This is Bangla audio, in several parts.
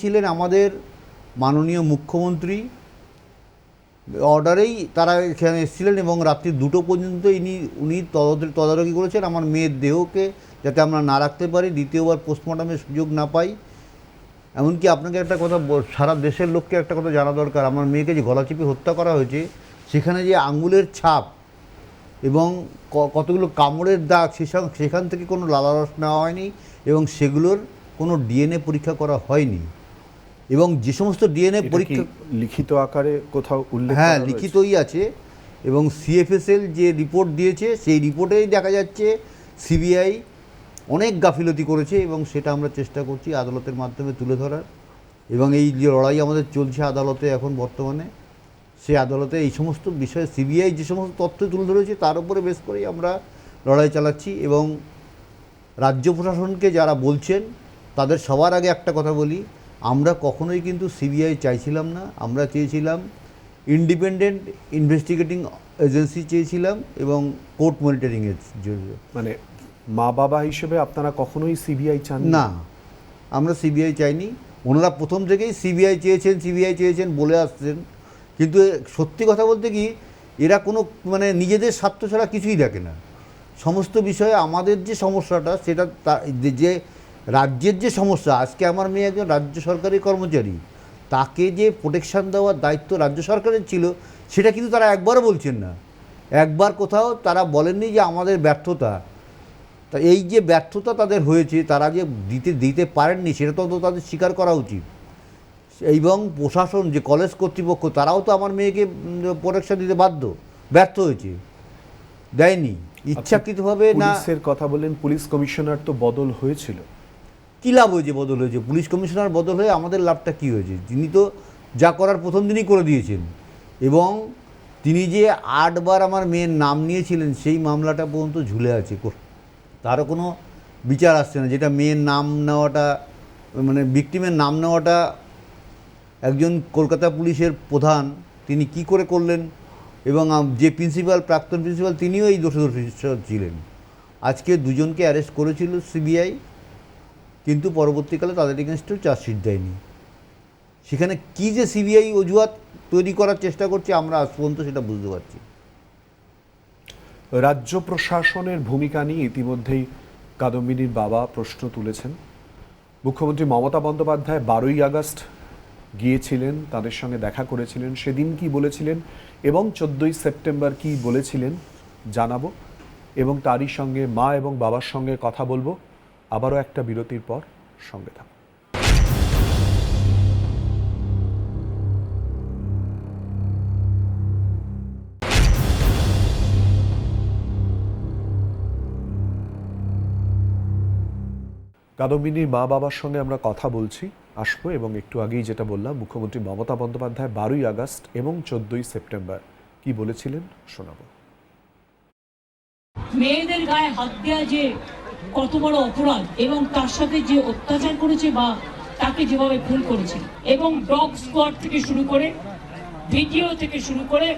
ছিলেন আমাদের মাননীয় মুখ্যমন্ত্রী অর্ডারেই তারা এখানে এসেছিলেন এবং রাত্রি 2টো পর্যন্ত উনি তদারকি করেছেন আমার মেয়ের দেহকে যাতে আমরা না রাখতে পারি, দ্বিতীয়বার পোস্টমর্টমের সুযোগ না পাই। এমনকি আপনাকে একটা কথা, সারা দেশের লোককে একটা কথা জানা দরকার, আমার মেয়েকে যে গলা চিপে হত্যা করা হয়েছে সেখানে যে আঙুলের ছাপ এবং কতগুলো কামড়ের দাগ সেখান থেকে কোনো লালারস নেওয়া হয়নি এবং সেগুলোর কোনো ডিএনএ পরীক্ষা করা হয়নি। এবং যে সমস্ত ডিএনএ পরীক্ষা লিখিত আকারে কোথাও উল্লেখ, হ্যাঁ লিখিতই আছে, এবং সিএফএসএল যে রিপোর্ট দিয়েছে সেই রিপোর্টেই দেখা যাচ্ছে সিবিআই অনেক গাফিলতি করেছে এবং সেটা আমরা চেষ্টা করছি আদালতের মাধ্যমে তুলে ধরার। এবং এই যে লড়াই আমাদের চলছে আদালতে এখন বর্তমানে, সেই আদালতে এই সমস্ত বিষয়ে সিবিআই যে সমস্ত তথ্য তুলে ধরেছে তার উপরে বেস করেই আমরা লড়াই চালাচ্ছি। এবং রাজ্য প্রশাসনকে যারা বলছেন তাদের সবার আগে একটা কথা বলি, আমরা কখনোই কিন্তু সিবিআই চাইছিলাম না, আমরা চেয়েছিলাম ইন্ডিপেন্ডেন্ট ইনভেস্টিগেটিং এজেন্সি চেয়েছিলাম এবং কোর্ট মনিটরিংয়ের জন্য। মানে মা বাবা হিসেবে আপনারা কখনোই সিবিআই চান না? আমরা সিবিআই চাইনি, ওনারা প্রথম থেকেই সিবিআই চেয়েছেন বলে আসছেন। কিন্তু সত্যি কথা বলতে কি, এরা কোনো মানে নিজেদের স্বার্থ ছাড়া কিছুই দেখে না। সমস্ত বিষয়ে আমাদের যে সমস্যাটা সেটা যে রাজ্যের যে সমস্যা, আজকে আমার মেয়ে একজন রাজ্য সরকারি কর্মচারী, তাকে যে প্রোটেকশান দেওয়ার দায়িত্ব রাজ্য সরকারের ছিল সেটা কিন্তু তারা একবারও বলছেন না। একবার কোথাও তারা বলেননি যে আমাদের ব্যর্থতা, তা এই যে ব্যর্থতা তাদের হয়েছে, তারা যে দিতে পারেননি সেটা তো তাদের স্বীকার করা উচিত। এবং প্রশাসন যে কলেজ কর্তৃপক্ষ তারাও তো আমার মেয়েকে প্রোটেকশন দিতে ব্যর্থ হয়েছে, দেয়নি ইচ্ছাকৃতভাবে না। পুলিশের কথা বললেন, পুলিশ কমিশনার তো বদল হয়েছিল, কী লাভ হয়েছে বদল হয়েছে? পুলিশ কমিশনার বদল হয়ে আমাদের লাভটা কী হয়েছে? তিনি তো যা করার প্রথম দিনই করে দিয়েছেন। এবং তিনি যে 8 বার আমার মেয়ের নাম নিয়েছিলেন সেই মামলাটা পর্যন্ত ঝুলে আছে, তারও কোনো বিচার আসছে না। যেটা মেয়ের নাম নেওয়াটা, মানে ভিকটিমের নাম নেওয়াটা একজন কলকাতা পুলিশের প্রধান তিনি কি করে করলেন, এবং যে প্রাক্তন প্রিন্সিপাল তিনিও এই দোষী ছিলেন। আজকে দুজনকে অ্যারেস্ট করেছিল সিবিআই, কিন্তু পরবর্তীকালে তাদের এগেনস্টেও চার্জশিট দেয়নি। সেখানে কি যে সিবিআই অজুহাত তৈরি করার চেষ্টা করছে আমরা আজ পর্যন্ত সেটা বুঝতে পারছি। রাজ্য প্রশাসনের ভূমিকা নিয়ে ইতিমধ্যেই কাদম্বিনীর বাবা প্রশ্ন তুলেছেন। মুখ্যমন্ত্রী মমতা বন্দ্যোপাধ্যায় 12ই আগস্ট গিয়েছিলেন, তাদের সঙ্গে দেখা করেছিলেন, সেদিন কি বলেছিলেন এবং 14ই সেপ্টেম্বর কি বলেছিলেন জানাবো, এবং তারই সঙ্গে মা এবং বাবার সঙ্গে কথা বলবো। আবারও একটা বিরতির পর সঙ্গে থাকুন। কাদম্বিনীর মা বাবার সঙ্গে আমরা কথা বলছি, আসবো। এবং একটু আগেই যেটা বললাম, মুখ্যমন্ত্রী মমতা বন্দ্যোপাধ্যায় 12ই আগস্ট এবং 14ই সেপ্টেম্বর কি বলেছিলেন শোনাবো। মেয়েদের গায়ে হাত দেওয়া যে কত বড় অপরাধ, এবং তার সাথে যে অত্যাচার করেছে বা তাকে যেভাবে খুন করেছে, এবং ডগ স্কোয়াড থেকে শুরু করে, ভিডিও থেকে শুরু করে,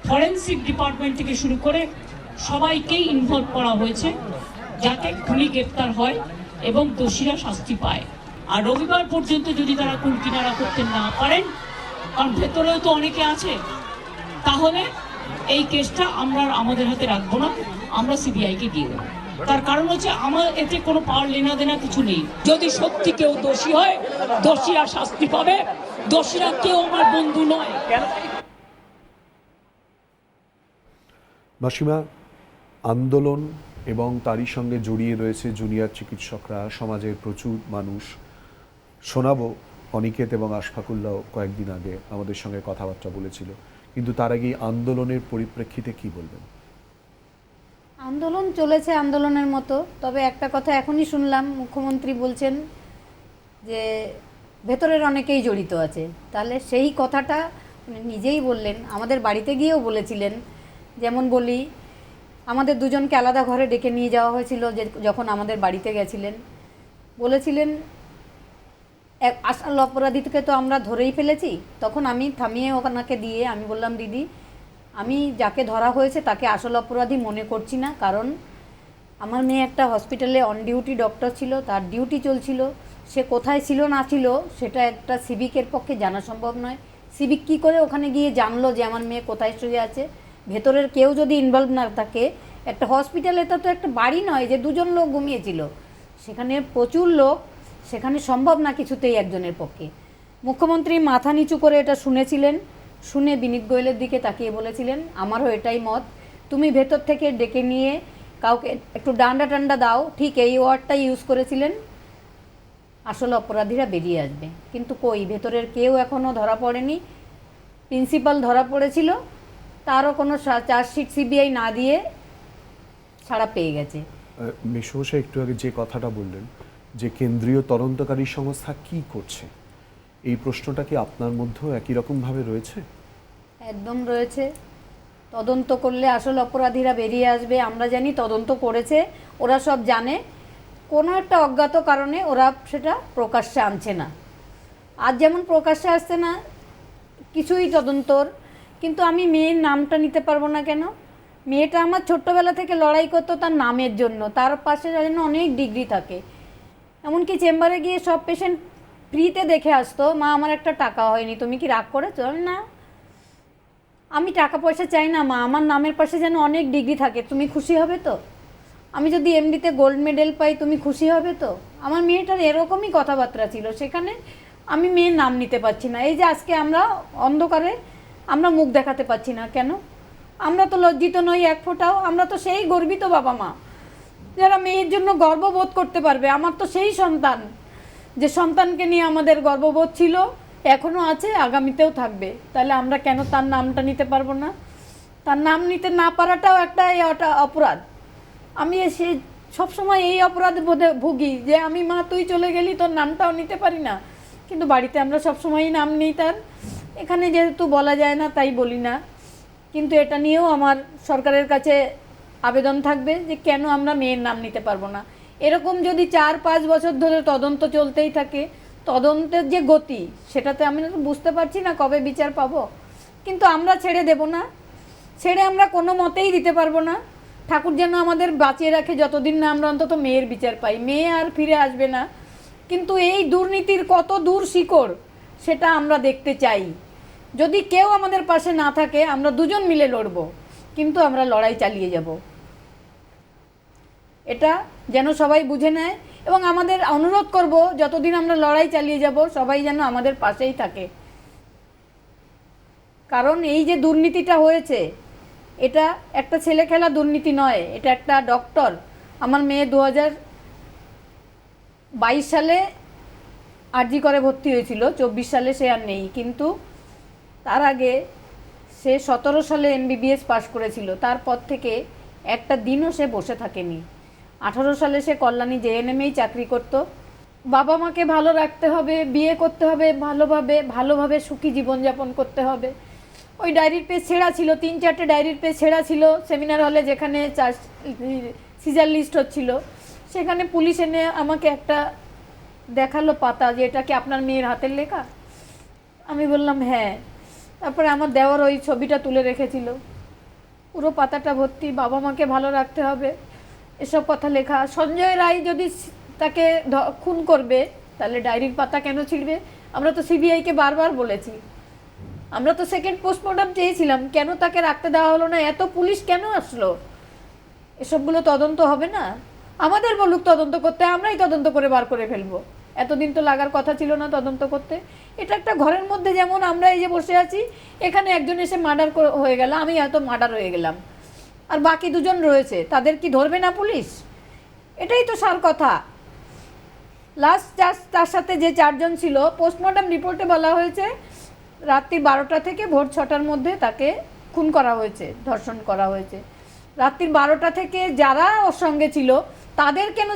ফরেন্সিক ডিপার্টমেন্ট থেকে শুরু করে সবাইকেই ইনভলভ করা হয়েছে যাতে খুনি গ্রেপ্তার হয় এবং দোষীরা শাস্তি পায়। আর রবিবার পর্যন্ত যদি তারা কুল কিনারা করতে না পারেন, কারণ ভেতরেও তো অনেকে আছে, তাহলে এই কেসটা আমরা আমাদের হাতে রাখবো না, আমরা সিবিআইকে দিয়ে দেবো। তার কারণ হচ্ছে আমার এতে কোনো পাওয়ার লেনা দেনা কিছু নেই। যদি সত্যি কেউ দোষী হয়, দোষীরা শাস্তি পাবে, দোষীরা কেউ আমার বন্ধু নয়। মাসিমা, আন্দোলন এবং তারই সঙ্গে জড়িয়ে রয়েছে জুনিয়র চিকিৎসকরা, সমাজের প্রচুর মানুষ। শোনাবো, অনিকেত এবং আশফাকুল্লাহ কয়েকদিন আগে আমাদের সঙ্গে কথাবার্তা বলেছিল, কিন্তু তার আগে আন্দোলনের পরিপ্রেক্ষিতে কি বলবেন? আন্দোলন চলেছে আন্দোলনের মতো, তবে একটা কথা এখনই শুনলাম, মুখ্যমন্ত্রী বলছেন যে ভেতরের অনেকেই জড়িত আছে। তাহলে সেই কথাটা নিজেই বললেন, আমাদের বাড়িতে গিয়েও বলেছিলেন। যেমন বলি, আমাদের দুজনকে আলাদা ঘরে ডেকে নিয়ে যাওয়া হয়েছিল যখন আমাদের বাড়িতে গেছিলেন, বলেছিলেন আসল অপরাধীকে তো আমরা ধরেই ফেলেছি। তখন আমি থামিয়ে ওনাকে দিয়ে আমি বললাম, দিদি আমি যাকে ধরা হয়েছে তাকে আসল অপরাধী মনে করছি না, কারণ আমার মেয়ে একটা হসপিটালে অন ডিউটি ডক্টর ছিল, তার ডিউটি চলছিল, সে কোথায় ছিল না ছিল সেটা একটা সিভিকের পক্ষে জানা সম্ভব নয়। সিভিক কী করে ওখানে গিয়ে জানলো যে আমার মেয়ে কোথায় শুয়ে আছে? ভেতরের কেউ যদি ইনভলভ না থাকে, একটা হসপিটাল, এটা তো একটা বাড়ি নয় যে দুজন লোক ঘুমিয়েছিল, সেখানে প্রচুর লোক, সেখানে সম্ভব না কিছুতেই একজনের পক্ষে। মুখ্যমন্ত্রী মাথা নিচু করে এটা শুনেছিলেন, শুনে বিনীত গোয়েলের দিকে তাকিয়ে বলেছিলেন, আমারও এটাই মত, তুমি ভেতর থেকে ডেকে নিয়ে কাউকে একটু ডান্ডা টান্ডা দাও। ঠিক এই ওয়ার্ডটাই ইউজ করেছিলেন, আসলে অপরাধীরা বেরিয়ে আসবে। কিন্তু কই, ভেতরের কেউ এখনও ধরা পড়েনি। প্রিন্সিপাল ধরা পড়েছিল, তারও কোনো চার্জশিট সিবিআই না দিয়ে ছাড়া পেয়ে গেছে। মেশোমশাই একটু আগে যে কথাটা বললেন যে কেন্দ্রীয় তদন্তকারী সংস্থা কি করছে, এই প্রশ্নটা কি আপনার মধ্যেও একই রকমভাবে রয়েছে? একদম রয়েছে। তদন্ত করলে আসল অপরাধীরা বেরিয়ে আসবে। আমরা জানি তদন্ত করেছে, ওরা সব জানে, কোনো একটা অজ্ঞাত কারণে ওরা সেটা প্রকাশ্যে আনছে না। আজ যেমন প্রকাশ্যে আসছে না কিছুই তদন্তর, কিন্তু আমি মেয়ের নামটা নিতে পারবো না কেন? মেয়েটা আমার ছোট্টবেলা থেকে লড়াই করতো তার নামের জন্য, তার পাশে যেন অনেক ডিগ্রি থাকে। এমনকি চেম্বারে গিয়ে সব পেশেন্ট ফ্রিতে দেখে আসতো, মা আমার একটা টাকা হয়নি, তুমি কি রাগ করেছো? না, আমি টাকা পয়সা চাই না মা, আমার নামের পাশে যেন অনেক ডিগ্রি থাকে, তুমি খুশি হবে তো? আমি যদি এমডিতে গোল্ড মেডেল পাই তুমি খুশি হবে তো? আমার মেয়েটার এরকমই কথাবার্তা ছিল। সেখানে আমি মেয়ের নাম নিতে পারছি না। এই যে আজকে আমরা অন্ধকারে আমরা মুখ দেখাতে পারছি না কেন? আমরা তো লজ্জিত নই এক ফোঁটাও, আমরা তো সেই গর্বিত বাবা মা যারা মেয়ের জন্য গর্ববোধ করতে পারবে। আমার তো সেই সন্তান, যে সন্তানকে নিয়ে আমাদের গর্ববোধ ছিল, এখনও আছে, আগামীতেও থাকবে। তাহলে আমরা কেন তার নামটা নিতে পারবো না? তার নাম নিতে না পারাটাও একটা অপরাধ। আমি সে সবসময় এই অপরাধ বোধে ভুগি যে আমি মা তুই চলে গেলি, তোর নামটাও নিতে পারি না। কিন্তু বাড়িতে আমরা সবসময়ই নাম নিই তার, এখানে যেহেতু বলা যায় না তাই বলি না। কিন্তু এটা নিয়েও আমার সরকারের কাছে আবেদন থাকবে যে কেন আমরা মেয়ের নাম নিতে পারবো না। এরকম যদি 4-5 বছর ধরে তদন্ত চলতেই থাকে, তদন্তের যে গতি সেটাতে আমি বুঝতে পারছি না কবে বিচার পাবো। কিন্তু আমরা ছেড়ে দেব না, ছেড়ে আমরা কোনো মতেই দিতে পারবো না। ঠাকুর যেন আমাদের বাঁচিয়ে রাখে যতদিন না আমরা অন্তত মেয়ের বিচার পাই। মেয়ে আর ফিরে আসবে না, কিন্তু এই দুর্নীতির কত দূর শিকড় সেটা আমরা দেখতে চাই। যদি কেউ আমাদের পাশে না থাকে আমরা দুজন মিলে লড়ব, কিন্তু আমরা লড়াই চালিয়ে যাব। এটা যেন সবাই বুঝে নেয় এবং আমাদের অনুরোধ করব যতদিন আমরা লড়াই চালিয়ে যাব সবাই যেন আমাদের পাশেই থাকে। কারণ এই যে দুর্নীতিটা হয়েছে এটা একটা ছেলে খেলা দুর্নীতি নয়, এটা একটা ডক্টর। আমার মেয়ে 2022 সালে আরজি করে ভর্তি হয়েছিল, 24 সালে সে আর নেই। কিন্তু তার আগে সে 17 সালে MBBS পাশ করেছিল, তারপর থেকে একটা দিনও সে বসে থাকেনি। 18 সালে সে কল্যাণী JNM-এই চাকরি করত। বাবা মাকে ভালো রাখতে হবে, বিয়ে করতে হবে ভালোভাবে সুখী জীবনযাপন করতে হবে। ওই ডায়েরির পেজ ছেঁড়া ছিল, 3-4টে ডায়েরির পেজ ছেঁড়া ছিল সেমিনার হলে, যেখানে সিজার লিস্ট হচ্ছিল। সেখানে পুলিশ এনে আমাকে একটা দেখালো পাতা, যে এটা কি আপনার মেয়ের হাতের লেখা? আমি বললাম হ্যাঁ। তারপরে আমার দেওয়ার ওই ছবিটা তুলে রেখেছিল, পুরো পাতাটা ভর্তি বাবা মাকে ভালো রাখতে হবে এসব কথা লেখা। সঞ্জয় রায় যদি তাকে খুন করবে তাহলে ডায়েরির পাতা কেন ছিঁড়বে? আমরা তো সিবিআইকে বারবার বলেছি, আমরা তো সেকেন্ড পোস্টমর্টম চেয়েছিলাম, কেন তাকে রাখতে দেওয়া হলো না? এত পুলিশ কেন আসলো? এসবগুলো তদন্ত হবে না? আমাদের বলুক তদন্ত করতে, আমরাই তদন্ত করে বার করে ফেলবো। এতদিন তো লাগার কথা ছিল না তদন্ত করতে। এটা একটা ঘরের মধ্যে যেমন আমরা এই যে বসে আছি, এখানে একজন এসে মার্ডার হয়ে গেল, আমি হয়তো মার্ডার হয়ে গেলাম, আর বাকি দুজন রয়েছে, তাদের কি ধরবে না পুলিশ? এটাই তো সার কথা। লাস্ট তার সাথে যে 4 জন ছিল, পোস্টমর্টম রিপোর্টে বলা হয়েছে রাত্রি 12টা থেকে ভোর 6টার মধ্যে তাকে খুন করা হয়েছে, ধর্ষণ করা হয়েছে। রাত্রি 12টা থেকে যারা ওর সঙ্গে ছিল তাদের কেন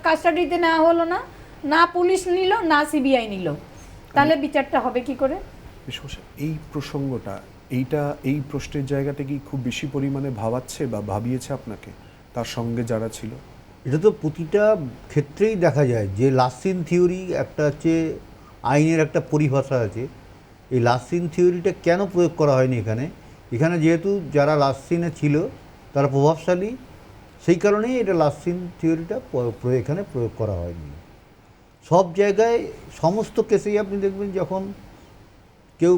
কাস্টাডিতে নেওয়া হলো না? না পুলিশ নিল, না সিবিআই নিল, তাহলে বিচারটা হবে কি করে? এই প্রসঙ্গটা, এই প্রশ্নের জায়গাটা কি খুব বেশি পরিমাণে ভাবাচ্ছে বা ভাবিয়েছে আপনাকে তার সঙ্গে যারা ছিল? এটা তো প্রতিটা ক্ষেত্রেই দেখা যায় যে লাস্ট সিন থিওরি একটা হচ্ছে আইনের একটা পরিভাষা আছে। এই লাস্ট সিন থিওরিটা কেন প্রয়োগ করা হয়নি এখানে যেহেতু যারা লাস্ট সিনে ছিল তারা প্রভাবশালী, সেই কারণেই এটা লাস্ট সিন থিওরিটা এখানে প্রয়োগ করা হয়নি। সব জায়গায় সমস্ত কেসেই আপনি দেখবেন যখন কেউ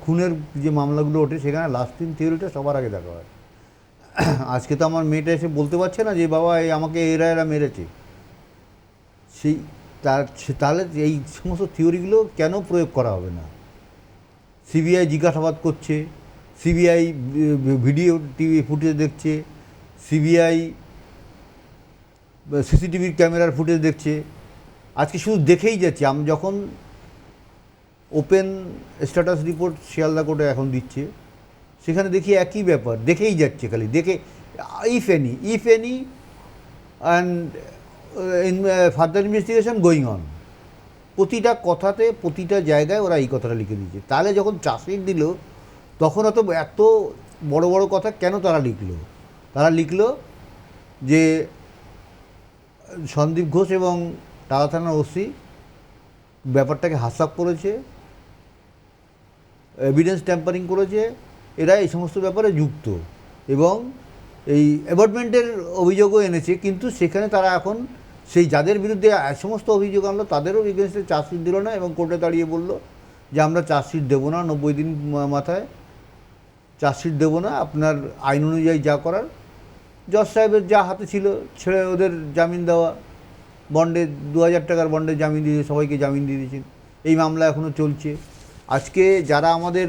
খুনের যে মামলাগুলো ওঠে সেখানে লাস্টিং থিওরিটা সবার আগে দেখা হয়। আজকে তো আমার মেয়েটা এসে বলতে পারছে না যে বাবা এই আমাকে এরা মেরেছে, তাহলে এই সমস্ত থিওরিগুলো কেন প্রয়োগ করা হবে না? সিবিআই জিজ্ঞাসাবাদ করছে, সিবিআই ভিডিও টিভি ফুটেজ দেখছে, সিবিআই সিসিটিভির ক্যামেরার ফুটেজ দেখছে, আজকে শুধু দেখেই যাচ্ছে। আমি যখন ওপেন স্ট্যাটাস রিপোর্ট শিয়ালদা কোর্টে এখন দিচ্ছে, সেখানে দেখি একই ব্যাপার, দেখেই যাচ্ছে, খালি দেখে if any and further investigation going on. প্রতিটা কথাতে প্রতিটা জায়গায় ওরা এই কথাটা লিখে দিয়েছে। তাহলে যখন চার্জশিট দিল তখন এত বড় বড় কথা কেন তারা লিখলো? তারা লিখলো যে সন্দীপ ঘোষ এবং টালা থানার ওসি ব্যাপারটাকে হাসাপ করেছে, এভিডেন্স ট্যাম্পারিং করেছে, এরা এই সমস্ত ব্যাপারে যুক্ত এবং এই অ্যাবটমেন্টের অভিযোগও এনেছে। কিন্তু সেখানে তারা এখন সেই যাদের বিরুদ্ধে সমস্ত অভিযোগ আনলো তাদেরও এগেনস্টে চার্জশিট দিল না এবং কোর্টে দাঁড়িয়ে বলল যে আমরা চার্জশিট দেবো না, 90 দিন মাথায় চার্জশিট দেবো না, আপনার আইন অনুযায়ী যা করার। জজ সাহেবের যা হাতে ছিল ছেড়ে ওদের জামিন দেওয়া, বন্ডে 2000 টাকার বন্ডে জামিন দিয়ে সবাইকে জামিন দিয়ে দিয়েছেন। এই মামলা এখনও চলছে। আজকে যারা আমাদের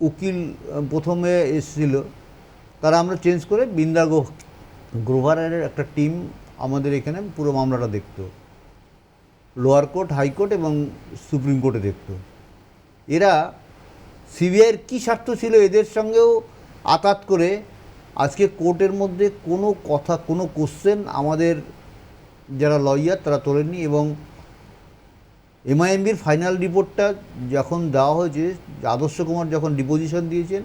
উকিল প্রথমে এসেছিল তারা আমরা চেঞ্জ করে বৃন্দা গ্রোভারের একটা টিম আমাদের এখানে পুরো মামলাটা দেখতো, লোয়ার কোর্ট, হাইকোর্ট এবং সুপ্রিম কোর্টে দেখতো। এরা সিবিআইয়ের কী স্বার্থ ছিল এদের সঙ্গেও আতাত করে আজকে কোর্টের মধ্যে কোনো কথা, কোনো কোশ্চেন আমাদের যারা লয়ার তারা তোলেননি। এবং এমআইএমবির ফাইনাল রিপোর্টটা যখন দেওয়া হয়েছে, আদর্শ কুমার যখন ডিপোজিশন দিয়েছেন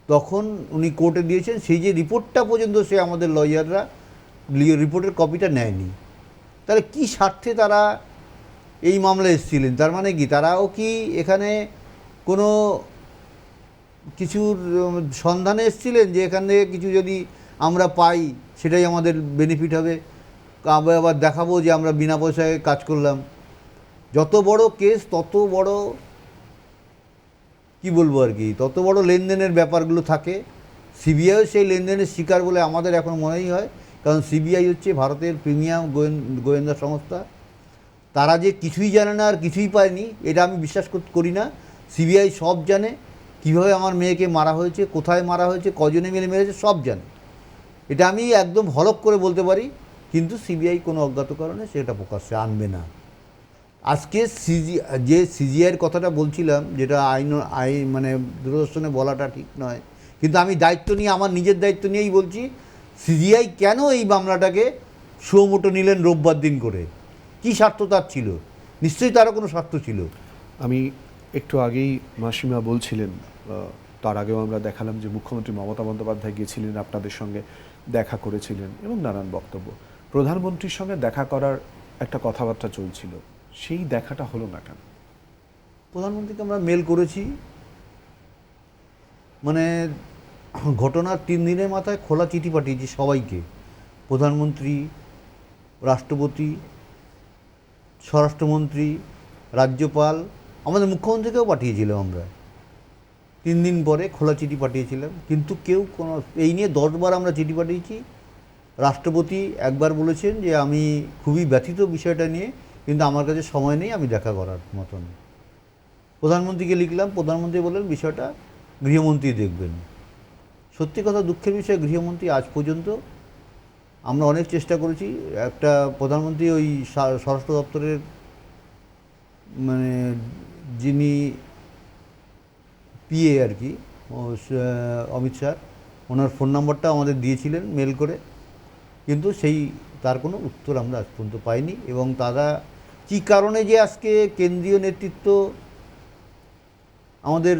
তখন উনি কোর্টে দিয়েছেন, সেই যে রিপোর্টটা পর্যন্ত সে আমাদের লয়াররা রিপোর্টের কপিটা নেয়নি। তাহলে কী স্বার্থে তারা এই মামলায় এসেছিলেন? তার মানে কি তারাও কি এখানে কোনো কিছুর সন্ধানে এসেছিলেন যে এখান থেকে কিছু যদি আমরা পাই সেটাই আমাদের বেনিফিট হবে, আবার দেখাবো যে আমরা বিনা পয়সায় কাজ করলাম? যত বড় কেস তত বড় কি বলবো আর কি, তত বড় লেনদেনের ব্যাপারগুলো থাকে। সিবিআইও সেই লেনদেনের শিকার বলে আমাদের এখন মনেই হয়, কারণ সিবিআই হচ্ছে ভারতের প্রিমিয়াম গোয়েন্দা সংস্থা। তারা যে কিছুই জানে না আর কিছুই পায়নি এটা আমি বিশ্বাস করি না। সিবিআই সব জানে, কীভাবে আমার মেয়েকে মারা হয়েছে, কোথায় মারা হয়েছে, কজনে মিলে মেরেছে, সব জানে। এটা আমি একদম হলক করে বলতে পারি। কিন্তু সিবিআই কোনো অজ্ঞাত কারণে সেটা প্রকাশ্যে আনবে না। আজকে যে সিজিআইয়ের কথাটা বলছিলাম, যেটা আইন মানে দূরদর্শনে বলাটা ঠিক নয়, কিন্তু আমি দায়িত্ব নিয়ে, আমার নিজের দায়িত্ব নিয়েই বলছি, সিজিআই কেন এই মামলাটাকে সুমোটো নিলেন রোববার দিন করে? কী স্বার্থ তার ছিল? নিশ্চয়ই তারও কোনো স্বার্থ ছিল। আমি একটু আগেই মাসিমা বলছিলেন, তার আগেও আমরা দেখালাম যে মুখ্যমন্ত্রী মমতা বন্দ্যোপাধ্যায় গিয়েছিলেন, আপনাদের সঙ্গে দেখা করেছিলেন এবং নানান বক্তব্য। প্রধানমন্ত্রীর সঙ্গে দেখা করার একটা কথাবার্তা চলছিল, সেই দেখাটা হলো না কেন? প্রধানমন্ত্রীকে আমরা মেল করেছি, মানে ঘটনার 3 দিনের মাথায় খোলা চিঠি পাঠিয়েছি সবাইকে, প্রধানমন্ত্রী, রাষ্ট্রপতি, স্বরাষ্ট্রমন্ত্রী, রাজ্যপাল, আমাদের মুখ্যমন্ত্রীকেও পাঠিয়েছিলাম আমরা। 3 দিন পরে খোলা চিঠি পাঠিয়েছিলাম, কিন্তু কেউ কোনো, এই নিয়ে 10 বার আমরা চিঠি পাঠিয়েছি। রাষ্ট্রপতি একবার বলেছেন যে আমি খুবই ব্যথিত বিষয়টা নিয়ে, কিন্তু আমার কাছে সময় নেই আমি দেখা করার মতন। প্রধানমন্ত্রীকে লিখলাম, প্রধানমন্ত্রী বললেন বিষয়টা গৃহমন্ত্রী দেখবেন। সত্যি কথা, দুঃখের বিষয়, গৃহমন্ত্রী আজ পর্যন্ত, আমরা অনেক চেষ্টা করেছি, একটা প্রধানমন্ত্রী ওই স্বরাষ্ট্র দপ্তরের মানে যিনি পিএ আর কি, অমিত শাহ, ওনার ফোন নাম্বারটা আমাদের দিয়েছিলেন মেল করে, কিন্তু তার কোনো উত্তর আমরা আজ পর্যন্ত পাইনি। এবং তারা কী কারণে যে আজকে কেন্দ্রীয় নেতৃত্ব আমাদের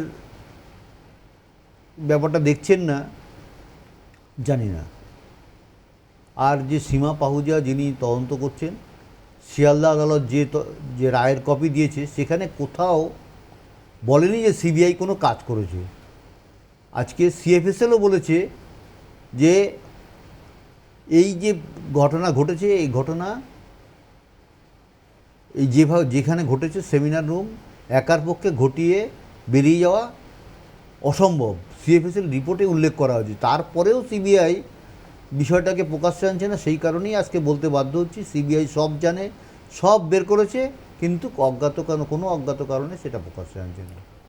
ব্যাপারটা দেখছেন না জানি না। আর যে সীমা পাহুজা যিনি তদন্ত করছেন, শিয়ালদা আদালত যে রায়ের কপি দিয়েছে সেখানে কোথাও বলেনি যে সিবিআই কোনো কাজ করেছে। আজকে সিএফএসএলও বলেছে যে এই যে ঘটনা ঘটেছে, এই ঘটনা এই যেখানে ঘটেছে সেমিনার রুম, একার পক্ষে ঘটিয়ে বেরিয়ে যাওয়া অসম্ভব, সিএফএসএল রিপোর্টে উল্লেখ করা হয়েছে। তারপরেও সিবিআই বিষয়টাকে প্রকাশ্যে আনছে না, সেই কারণেই আজকে বলতে বাধ্য হচ্ছি সিবিআই সব জানে, সব বের করেছে, কিন্তু কোনো অজ্ঞাত কারণে সেটা প্রকাশ্যে আনছে না।